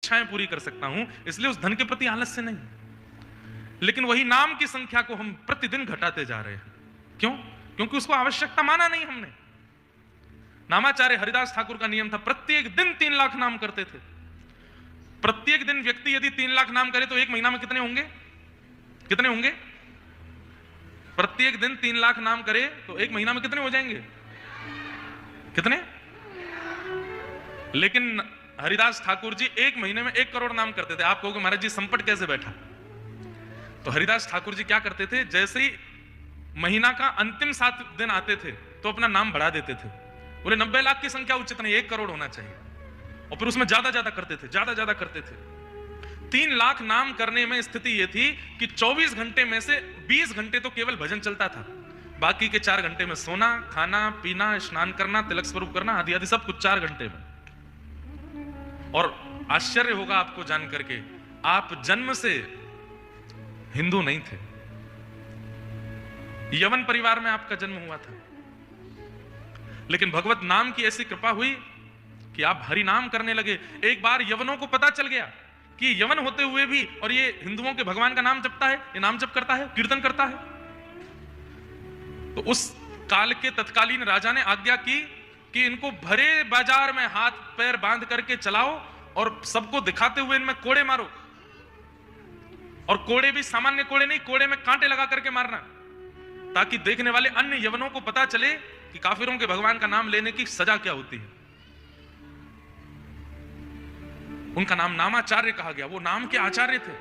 इच्छाएं पूरी कर सकता हूं, इसलिए उस धन के प्रति आलस से नहीं। लेकिन वही नाम की संख्या को हम प्रतिदिन घटाते जा रहे हैं। क्यों? क्योंकि उसको आवश्यकता माना नहीं हमने। नामाचार्य हरिदास ठाकुर का नियम था, प्रत्येक दिन 3 लाख नाम करते थे। प्रत्येक दिन व्यक्ति यदि 3 लाख नाम करे तो एक महीना में कितने होंगे? कितने होंगे? प्रत्येक दिन 3 लाख नाम करे तो एक महीना में कितने हो जाएंगे? कितने? लेकिन हरिदास ठाकुर जी एक महीने में 1 करोड़ नाम करते थे। आप कहोगे महाराज जी संपट कैसे बैठा? तो हरिदास ठाकुर जी क्या करते थे, जैसे ही महीना का अंतिम 7 दिन आते थे तो अपना नाम बढ़ा देते थे। बोले 90 लाख की संख्या उचित नहीं, 1 करोड़ होना चाहिए। और फिर उसमें ज्यादा ज्यादा करते थे, ज्यादा ज्यादा करते थे। 3 लाख नाम करने में स्थिति यह थी कि 24 घंटे में से 20 घंटे तो केवल भजन चलता था, बाकी के 4 घंटे में सोना, खाना, पीना, स्नान करना, तिलक स्वरूप करना, आदि आदि सब कुछ 4 घंटे में। और आश्चर्य होगा आपको जान करके, आप जन्म से हिंदू नहीं थे, यवन परिवार में आपका जन्म हुआ था, लेकिन भगवत नाम की ऐसी कृपा हुई कि आप हरि नाम करने लगे। एक बार यवनों को पता चल गया कि यवन होते हुए भी और ये हिंदुओं के भगवान का नाम जपता है, ये नाम जप करता है, कीर्तन करता है। तो उस काल के तत्कालीन राजा ने आज्ञा की कि इनको भरे बाजार में हाथ पैर बांध करके चलाओ और सबको दिखाते हुए इनमें कोड़े मारो। और कोड़े भी सामान्य कोड़े नहीं, कोड़े में कांटे लगा करके मारना, ताकि देखने वाले अन्य यवनों को पता चले कि काफिरों के भगवान का नाम लेने की सजा क्या होती है। उनका नाम नामाचार्य कहा गया, वो नाम के आचार्य थे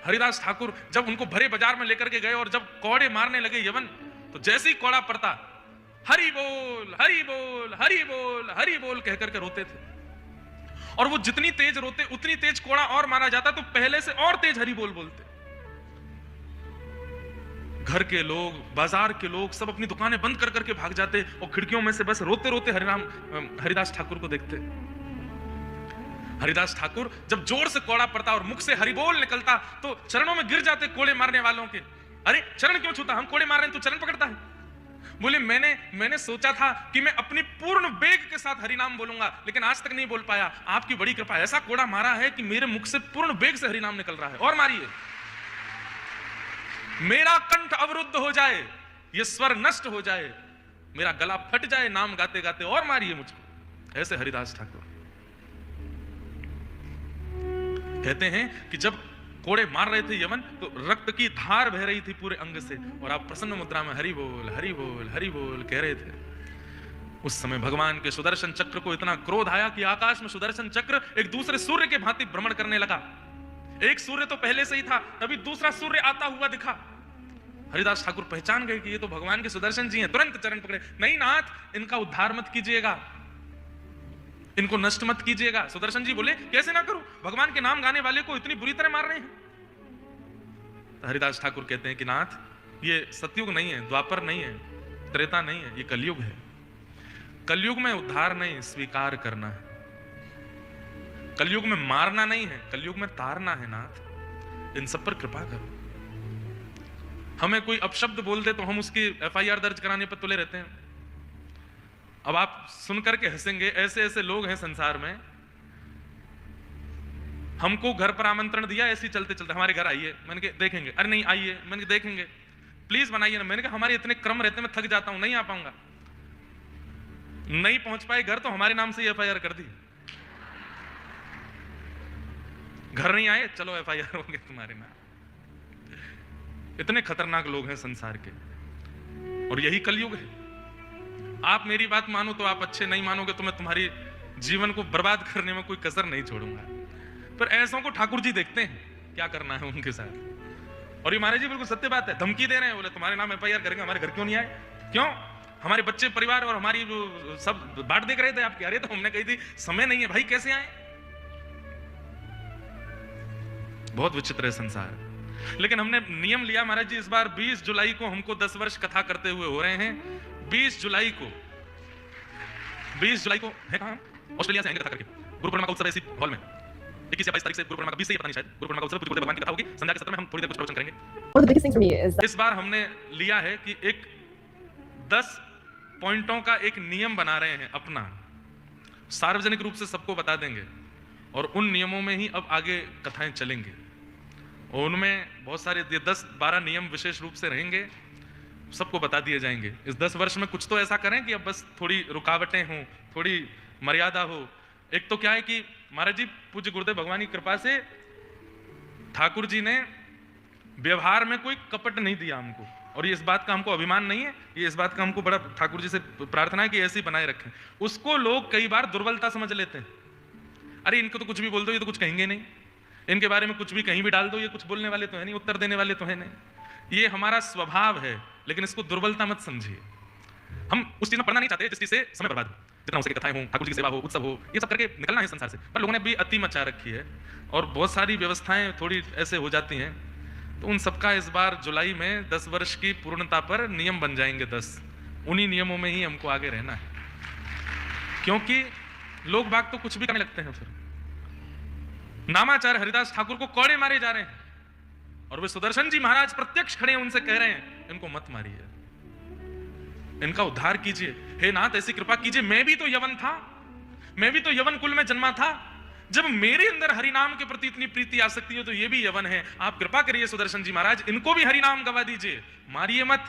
हरिदास ठाकुर। जब उनको भरे बाजार में लेकर के गए और जब कोड़े मारने लगे यवन, तो जैसे ही कोड़ा पड़ता, हरि बोल हरि बोल हरि बोल हरि बोल कह करके रोते थे। और वो जितनी तेज रोते उतनी तेज कोड़ा और मारा जाता, तो पहले से और तेज हरि बोल बोलते। घर के लोग, बाजार के लोग सब अपनी दुकानें बंद कर करके भाग जाते और खिड़कियों में से बस रोते रोते हरिदास ठाकुर को देखते। हरिदास ठाकुर जब जोर से कोड़ा पड़ता और मुख से हरि बोल निकलता तो चरणों में गिर जाते कोड़े मारने वालों के। अरे चरण क्यों छूता? हम कोड़े मार रहे हैं, तू चरण पकड़ता है। बोले मैंने सोचा था कि मैं अपनी पूर्ण वेग के साथ हरि नाम बोलूंगा, लेकिन आज तक नहीं बोल पाया। आपकी बड़ी कृपा, ऐसा कोड़ा मारा है कि मेरे मुख से पूर्ण वेग से हरि नाम निकल रहा है। और मारिए, मेरा कंठ अवरुद्ध हो जाए, ये स्वर नष्ट हो जाए, मेरा गला फट जाए नाम गाते गाते, और मारिए मुझको। ऐसे हरिदास ठाकुर कहते हैं कि जब कोड़े मार रहे थे यमन, तो रक्त की धार बह रही थी पूरे अंग से, और आप प्रसन्न मुद्रा में हरि बोल हरि बोल हरि बोल कह रहे थे। उस समय भगवान के सुदर्शन चक्र को इतना क्रोध आया कि आकाश में सुदर्शन चक्र एक दूसरे सूर्य के भांति भ्रमण करने लगा। एक सूर्य तो पहले से ही था, तभी दूसरा सूर्य आता हुआ दिखा। हरिदास ठाकुर पहचान गए कि ये तो भगवान के सुदर्शन जी हैं। तुरंत चरण पकड़े, नहीं नाथ, इनका उद्धार मत कीजिएगा, इनको नष्ट मत कीजिएगा। सुदर्शन जी बोले, कैसे ना करूं, भगवान के नाम गाने वाले को इतनी बुरी तरह मार रहे हैं। तो हरिदास ठाकुर कहते हैं कि नाथ, ये सतयुग नहीं है, द्वापर नहीं है, त्रेता नहीं है, ये कलयुग है। कलयुग में उद्धार नहीं, स्वीकार करना है। कलयुग में मारना नहीं है, कलयुग में तारना है। नाथ, इन सब पर कृपा करो। हमें कोई अपशब्द बोल दे तो हम उसकी FIR दर्ज कराने पर तुले रहते हैं। अब आप सुनकर के हंसेंगे, ऐसे ऐसे लोग हैं संसार में। हमको घर पर आमंत्रण दिया, ऐसे ही चलते चलते हमारे घर आइए, मैंने कहा देखेंगे। अरे नहीं आइए, मैंने कहा देखेंगे, प्लीज बनाइए ना। मैंने कहा हमारे इतने क्रम रहते, मैं थक जाता हूं, नहीं आ पाऊंगा। नहीं पहुंच पाए घर तो हमारे नाम से FIR कर दी। घर नहीं आए, चलो FIR होंगे तुम्हारे नाम। इतने खतरनाक लोग हैं संसार के, और यही कलयुग है। आप मेरी बात मानो तो आप अच्छे, नहीं मानोगे तो मैं तुम्हारी जीवन को बर्बाद करने में कोई कसर नहीं छोड़ूंगा। पर ऐसों को ठाकुर जी देखते हैं, क्या करना है उनके साथ। और ये महाराज जी बिल्कुल सत्य बात है, धमकी दे रहे हैं। बोले तुम्हारे नाम FIR करेंगे, हमारे घर क्यों नहीं आए? क्यों? हमारे बच्चे, परिवार और हमारी सब बाट देख रहे थे आपकी। अरे तो हमने कही थी समय नहीं है भाई, कैसे आए? बहुत विचित्र है संसार। लेकिन हमने नियम लिया महाराज जी, इस बार 20 जुलाई को हमको 10 वर्ष कथा करते हुए हो रहे हैं। 20 जुलाई को है कहां? ऑस्ट्रेलिया से आएंगे कथा करके। गुरु पूर्णिमा का उत्सव है इसी हॉल में, 21 या 22 तारीख से गुरु पूर्णिमा का, 20 से ही पता नहीं शायद। गुरु पूर्णिमा का उत्सव पूरी भगवान की कथा होगी। संध्या के सत्र में हम थोड़ी देर कुछ प्रवचन करेंगे। इस बार हमने लिया है कि एक 10 पॉइंटों का एक नियम बना रहे हैं अपना, सार्वजनिक रूप से सबको बता देंगे। और उन नियमों में ही अब आगे कथाएं चलेंगी। और उनमें बहुत सारे 10-12 नियम विशेष रूप से रहेंगे, सबको बता दिए जाएंगे। इस 10 वर्ष में कुछ तो ऐसा करें कि अब बस थोड़ी रुकावटें हों, थोड़ी मर्यादा हो। एक तो क्या है कि महाराज जी पूज्य गुरुदेव भगवान की कृपा से ठाकुर जी ने व्यवहार में कोई कपट नहीं दिया हमको, और ये इस बात का हमको अभिमान नहीं है, ये इस बात का हमको बड़ा ठाकुर जी से प्रार्थना है कि ऐसे ही बनाए रखें। उसको लोग कई बार दुर्बलता समझ लेते हैं, अरे इनको तो कुछ भी बोल दो, ये तो कुछ कहेंगे नहीं, इनके बारे में कुछ भी कहीं भी डाल दो, ये कुछ बोलने वाले तो है नहीं, उत्तर देने वाले तो है नहीं। ये हमारा स्वभाव है, लेकिन इसको दुर्बलता मत समझिए। हम उस चीज में पढ़ना नहीं चाहते जिस चीज से समय बर्बाद हो। जितना हो सके कथाएं हो, ठाकुर जी की सेवा हो, उत्सव हो, ये सब करके निकलना है संसार से। पर लोगों ने भी अति मचा रखी है और बहुत सारी व्यवस्थाएं थोड़ी ऐसे हो जाती हैं, तो उन सबका इस बार जुलाई में 10 वर्ष की पूर्णता पर नियम बन जाएंगे 10। उन्हीं नियमों में ही हमको आगे रहना है, क्योंकि लोग बाग तो कुछ भी करने लगते हैं। फिर नामाचार्य हरिदास ठाकुर को कौड़े मारे जा रहे हैं और वे सुदर्शन जी महाराज प्रत्यक्ष खड़े हैं, उनसे कह रहे हैं इनको मत मारिए, इनका उद्धार कीजिए, हे नाथ ऐसी कृपा कीजिए। मैं भी तो यवन था, मैं भी तो यवन कुल में जन्मा था, जब मेरे अंदर हरिनाम के प्रति इतनी प्रीति आ सकती है तो ये भी यवन है। आप कृपा करिए सुदर्शन जी महाराज, इनको भी हरिनाम गवा दीजिए, मारिए मत,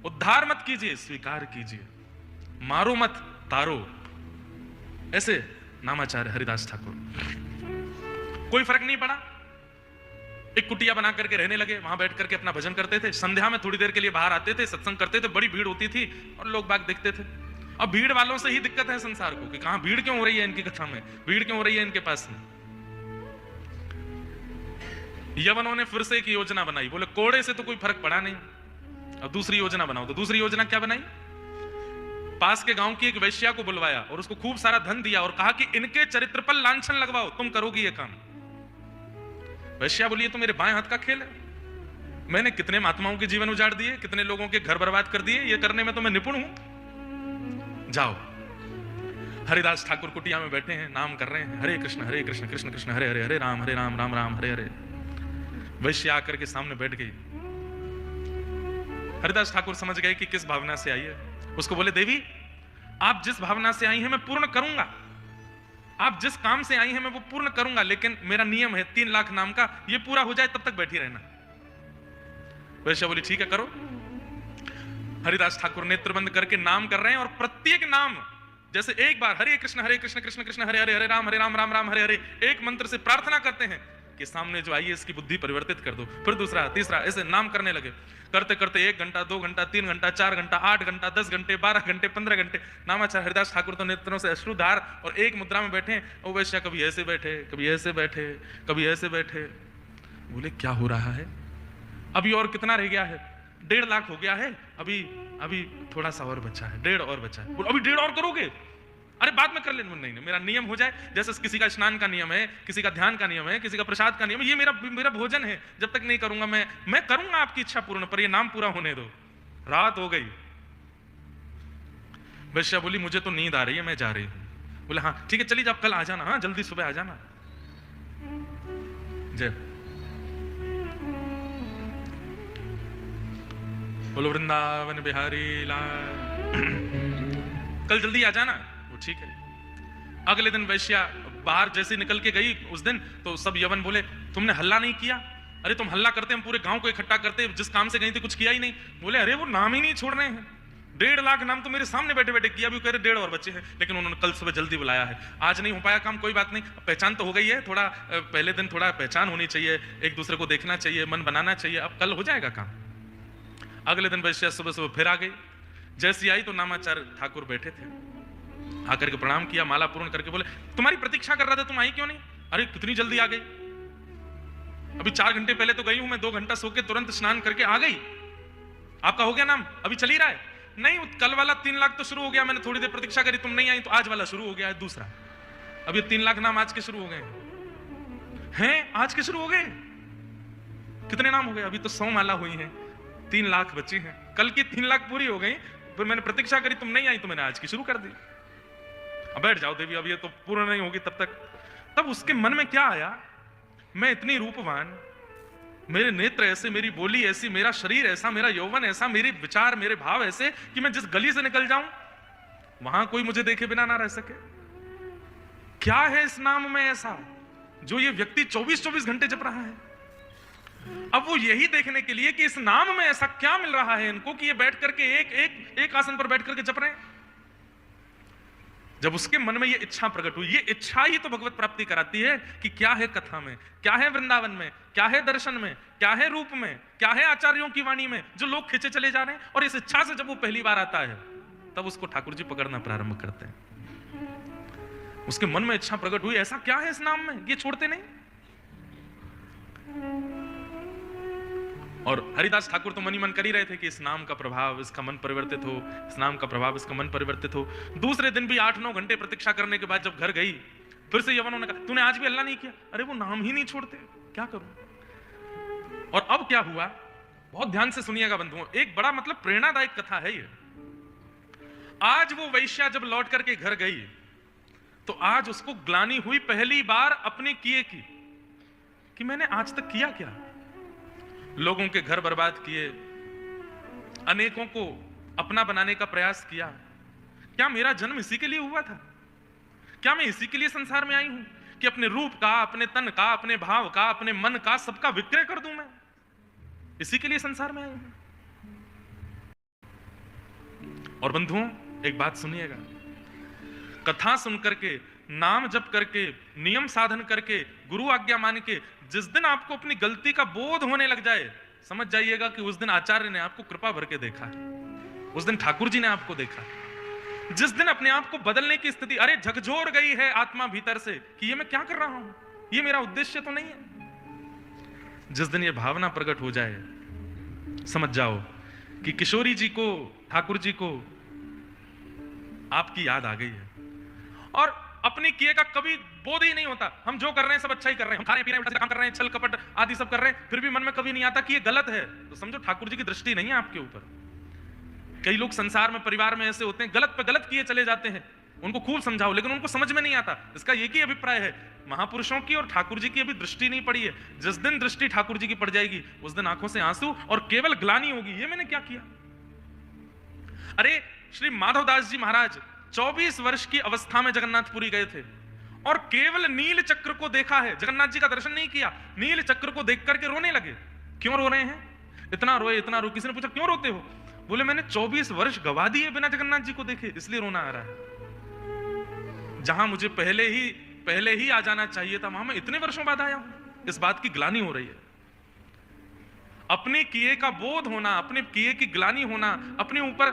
उद्धार मत कीजिए, स्वीकार कीजिए, मारो मत, तारो। ऐसे नामाचार्य हरिदास ठाकुर। कोई फर्क नहीं पड़ा, एक कुटिया बना करके रहने लगे, वहां बैठ करके अपना भजन करते थे। संध्या में थोड़ी देर के लिए बाहर आते थे, सत्संग करते थे, बड़ी भीड़ होती थी और लोग बाग देखते थे। अब भीड़ वालों से ही दिक्कत है संसार को कि कहां भीड़ क्यों हो रही है इनकी कथा में, भीड़ क्यों हो रही है इनके पास में। यवनों ने फिर से एक योजना बनाई, बोले कोड़े से तो कोई फर्क पड़ा नहीं, अब दूसरी योजना बनाओ। तो दूसरी योजना क्या बनाई, पास के गांव की एक वैश्या को बुलवाया और उसको खूब सारा धन दिया और कहा कि इनके चरित्र पर लांछन लगवाओ, तुम करोगी ये काम। वैश्या बोली ये तो मेरे बाएं हाथ का खेल है, मैंने कितने महात्माओं के जीवन उजाड़ दिए, कितने लोगों के घर बर्बाद कर दिए, ये करने में तो मैं निपुण हूं। जाओ। हरिदास ठाकुर कुटिया में बैठे हैं, नाम कर रहे हैं, हरे कृष्ण कृष्ण कृष्ण हरे हरे, हरे राम राम राम हरे हरे। वैश्या आकर के सामने बैठ गई। हरिदास ठाकुर समझ गए कि किस भावना से आई है। उसको बोले देवी आप जिस भावना से आई हैं मैं पूर्ण करूंगा, आप जिस काम से आई हैं मैं वो पूर्ण करूंगा, लेकिन मेरा नियम है 3 लाख नाम का, ये पूरा हो जाए तब तक बैठी रहना। वैश्या बोली ठीक है करो। हरिदास ठाकुर नेत्र बंद करके नाम कर रहे हैं और प्रत्येक नाम जैसे एक बार हरे कृष्ण कृष्ण कृष्ण हरे हरे, हरे राम राम राम हरे हरे, एक मंत्र से प्रार्थना करते हैं कि सामने जो आई है इसकी बुद्धि परिवर्तित कर दो। फिर दूसरा तीसरा ऐसे नाम करने लगे। करते करते 1 घंटा 2 घंटा 3 घंटा 4 घंटा 8 घंटा 10 घंटे 12 घंटे 15 घंटे नामाचार्य हरिदास ठाकुर तो नेत्रों से अश्रुधार और एक मुद्रा में बैठे। और वैश्या कभी ऐसे बैठे, कभी ऐसे बैठे, कभी ऐसे बैठे। बोले क्या हो रहा है, अभी और कितना रह गया है, 1.5 लाख हो गया है, अभी थोड़ा सा और बचा है, 1.5 और बचा है। बोले अभी 1.5 और करोगे, अरे बाद में कर लेंगे। नहीं, मेरा नियम हो जाए, जैसे किसी का स्नान का नियम है, किसी का ध्यान का नियम है, किसी का प्रसाद का नियम है, ये मेरा भोजन है, जब तक नहीं करूंगा मैं करूंगा आपकी इच्छा पूर्ण, पर ये नाम पूरा होने दो। रात हो गई। वैश्या बोली मुझे तो नींद आ रही है, मैं जा रही हूं। बोले हाँ ठीक है चलिए आप कल आ जाना, हाँ जल्दी सुबह आ जाना। जय बोलो वृंदावन बिहारी लाल। कल जल्दी आ जाना। वो ठीक है। अगले दिन वैश्या बाहर जैसे निकल के गई उस दिन, तो सब यवन बोले तुमने हल्ला नहीं किया। अरे तुम हल्ला करते हम पूरे गांव को इकट्ठा करते, जिस काम से गई थी कुछ किया ही नहीं। बोले अरे वो नाम ही नहीं छोड़ रहे हैं, 1.5 लाख नाम तो मेरे सामने बैठे बैठे किया, अभी कह रहे 1.5 और बच्चे हैं, लेकिन उन्होंने कल सुबह जल्दी बुलाया है। आज नहीं हो पाया काम, कोई बात नहीं, पहचान तो हो गई है, थोड़ा पहले दिन थोड़ा पहचान होनी चाहिए, एक दूसरे को देखना चाहिए, मन बनाना चाहिए, अब कल हो जाएगा काम। अगले दिन वैश्या सुबह सुबह फिर आ गई। जैसी आई तो नामाचार्य ठाकुर बैठे थे, आकर के प्रणाम किया, माला पूर्ण करके बोले तुम्हारी प्रतीक्षा कर रहा था, तुम आई क्यों नहीं? अरे कितनी जल्दी आ गई, अभी 4 घंटे पहले तो गई हूं मैं, 2 घंटा सो के तुरंत स्नान करके आ गई। आपका हो गया नाम, अभी चल ही रहा है? नहीं, कल वाला 3 लाख तो शुरू हो गया, मैंने थोड़ी देर प्रतीक्षा करी, तुम नहीं आई तो आज वाला शुरू हो गया है दूसरा। अब ये 3 लाख नाम आज के शुरू हो गए हैं, आज के शुरू हो गए। कितने नाम हो गए? अभी तो 100 माला हुई है, 3 लाख बची हैं, कल की 3 लाख पूरी हो गई, फिर मैंने प्रतीक्षा करी, तुम नहीं आई तो मैंने आज की शुरू कर दी। अब बैठ जाओ देवी, अब ये तो पूर्ण नहीं होगी तब तक। तब उसके मन में क्या आया, मैं इतनी रूपवान, मेरे नेत्र ऐसे, मेरी बोली ऐसी, मेरा शरीर ऐसा, मेरा यौवन ऐसा, मेरे विचार मेरे भाव ऐसे कि मैं जिस गली से निकल जाऊं वहां कोई मुझे देखे बिना ना रह सके। क्या है इस नाम में ऐसा जो ये व्यक्ति 24-24 घंटे जप रहा है। अब वो यही देखने के लिए कि इस नाम में ऐसा क्या मिल रहा है इनको कि ये बैठ करके एक आसन पर बैठ करके जप रहे हैं। जब उसके मन में ये इच्छा प्रकट हुई, ये इच्छा ही तो भगवत प्राप्ति कराती है कि क्या है कथा में, क्या है वृंदावन में, क्या है दर्शन में, क्या है रूप में, क्या है आचार्यों की वाणी में, जो लोग खींचे चले जा रहे हैं। और इस इच्छा से जब वो पहली बार आता है तब उसको ठाकुर जी पकड़ना प्रारंभ करते हैं। उसके मन में इच्छा प्रकट हुई, ऐसा क्या है इस नाम में, ये छोड़ते नहीं। और हरिदास ठाकुर तो मन ही मन कर ही रहे थे कि इस नाम का प्रभाव इसका मन परिवर्तित हो, इस नाम का प्रभाव इसका मन परिवर्तित हो। दूसरे दिन भी 8-9 घंटे प्रतीक्षा करने के बाद जब घर गई, फिर से यवनों ने कहा तूने आज भी अल्लाह नहीं किया। अरे वो नाम ही नहीं छोड़ते, क्या करूं। और अब क्या हुआ, बहुत ध्यान से सुनिएगा बंधुओं, एक बड़ा मतलब प्रेरणादायक कथा है ये। आज वो वैश्या जब लौट करके घर गई तो आज उसको ग्लानि हुई पहली बार अपने किए की, कि मैंने आज तक किया क्या। लोगों के घर बर्बाद किए, अनेकों को अपना बनाने का प्रयास किया। क्या मेरा जन्म इसी के लिए हुआ था? क्या मैं इसी के लिए संसार में आई हूं कि अपने रूप का, अपने तन का, अपने भाव का, अपने मन का सबका विक्रय कर दूं? मैं इसी के लिए संसार में आई हूं। और बंधुओं एक बात सुनिएगा, कथा सुन करके, नाम जप करके, नियम साधन करके, गुरु आज्ञा मान के जिस दिन आपको अपनी गलती का बोध होने लग जाए, समझ जाइएगा कि उस दिन आचार्य ने आपको कृपा भर के देखा है, उस दिन ठाकुर जी ने आपको देखा। जिस दिन अपने आप को बदलने की स्थिति, अरे झकझोर गई है आत्मा भीतर से कि ये मैं क्या कर रहा हूं, ये मेरा उद्देश्य तो नहीं है, जिस दिन ये भावना प्रकट हो जाए, समझ जाओ कि किशोरी जी को, ठाकुर जी को आपकी याद आ गई है। और अपने किए का कभी बोध ही नहीं होता। हम जो कर रहे हैं सब अच्छा ही कर रहे हैं, हम खा रहे पी रहे हैं, काम कर रहे हैं, छल कपट आदि सब कर रहे हैं, फिर भी मन में कभी नहीं आता कि ये गलत है। तो समझो ठाकुर जी की दृष्टि नहीं है आपके ऊपर। कई लोग संसार में, परिवार में ऐसे होते हैं, गलत पे गलत किए चले जाते हैं, उनको खूब समझाओ लेकिन उनको समझ में नहीं आता। इसका एक ही अभिप्राय है, महापुरुषों की और ठाकुर जी की अभी दृष्टि नहीं पड़ी है। जिस दिन दृष्टि ठाकुर जी की पड़ जाएगी उस दिन आंखों से आंसू और केवल ग्लानि होगी, ये मैंने क्या किया। अरे श्री माधवदास जी महाराज 24 वर्ष की अवस्था में जगन्नाथपुरी गए थे और केवल नील चक्र को देखा है, जगन्नाथ जी का दर्शन नहीं किया। नील चक्र को देख करके रोने लगे। क्यों रो रहे हैं? इतना रोए, इतना रो। किसी ने पूछा क्यों रोते हो? बोले मैंने 24 वर्ष गवा दिए बिना जगन्नाथ जी को देखे, इसलिए रोना आ रहा है। जहां मुझे पहले ही आ जाना चाहिए था, वहां मैं इतने वर्षों बाद आया हूं। इस बात की ग्लानि हो रही है। अपने किए का बोध होना, अपने किए की ग्लानि होना, अपने ऊपर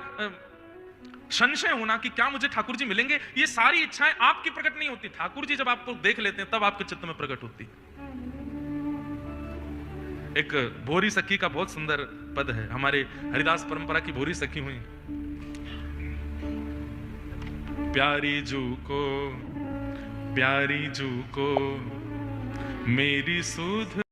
संशय होना कि क्या मुझे ठाकुर जी मिलेंगे, ये सारी इच्छाएं आपकी प्रकट नहीं होती। ठाकुर जी जब आपको देख लेते हैं तब आपके चित्त में प्रकट होती। एक भोरी सखी का बहुत सुंदर पद है, हमारे हरिदास परंपरा की भोरी सखी हुई। प्यारी जू को मेरी सुध